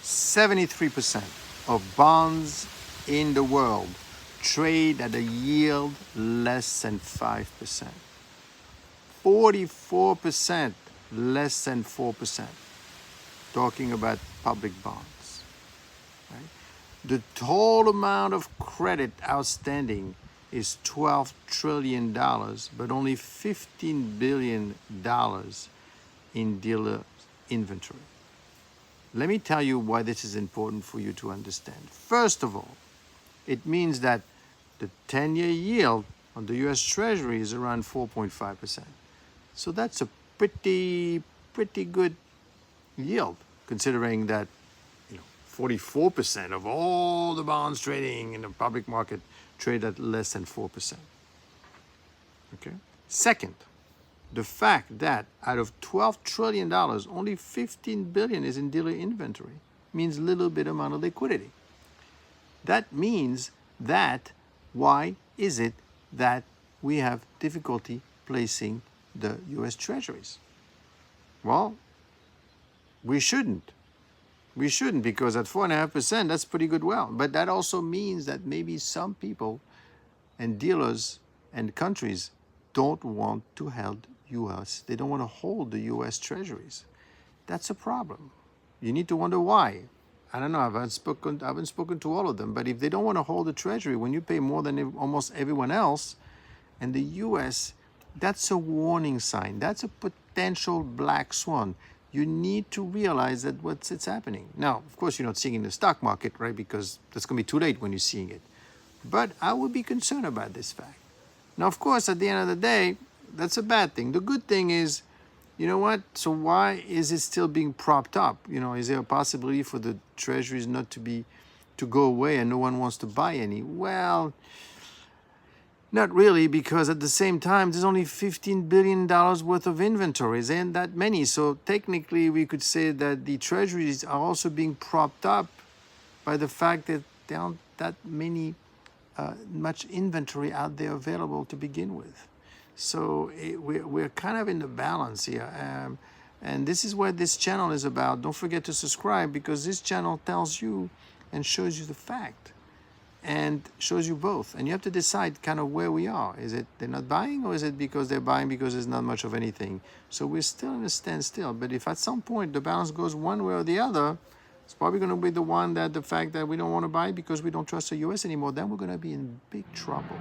73% of bonds in the world trade at a yield less than 5%. 44% less than 4%. Talking about public bonds. Right? The total amount of credit outstanding is $12 trillion, but only $15 billion in dealer inventory. Let me tell you why this is important for you to understand. First of all, it means that the 10-year yield on the U.S. Treasury is around 4.5%. So that's a pretty good yield, considering that 44% of all the bonds trading in the public market trade at less than 4%. Okay. Second, the fact that out of $12 trillion, only $15 billion is in dealer inventory means little bit amount of liquidity. That means that why is it that we have difficulty placing the U.S. Treasuries? Well, we shouldn't. We shouldn't, because at 4.5%, that's pretty good. Well, but that also means that maybe some people and dealers and countries don't want to hold U.S. They don't want to hold the U.S. Treasuries. That's a problem. You need to wonder why. I don't know. I haven't spoken to all of them. But if they don't want to hold the Treasury, when you pay more than almost everyone else, and the U.S., that's a warning sign. That's a potential black swan. You need to realize that it's happening. Now, of course, you're not seeing it in the stock market, right? Because that's going to be too late when you're seeing it. But I would be concerned about this fact. Now, of course, at the end of the day, that's a bad thing. The good thing is, you know what? So why is it still being propped up? Is there a possibility for the treasuries not to go away and no one wants to buy any? Well, not really, because at the same time, there's only $15 billion worth of inventories, and that many. So technically, we could say that the treasuries are also being propped up by the fact that there aren't that much inventory out there available to begin with. So we're kind of in the balance here. And this is what this channel is about. Don't forget to subscribe, because this channel tells you and shows you the fact. And shows you both. And you have to decide kind of where we are. Is it they're not buying, or is it because they're buying because there's not much of anything? So we're still in a standstill. But if at some point the balance goes one way or the other, it's probably going to be the fact that we don't want to buy because we don't trust the U.S. anymore, then we're going to be in big trouble.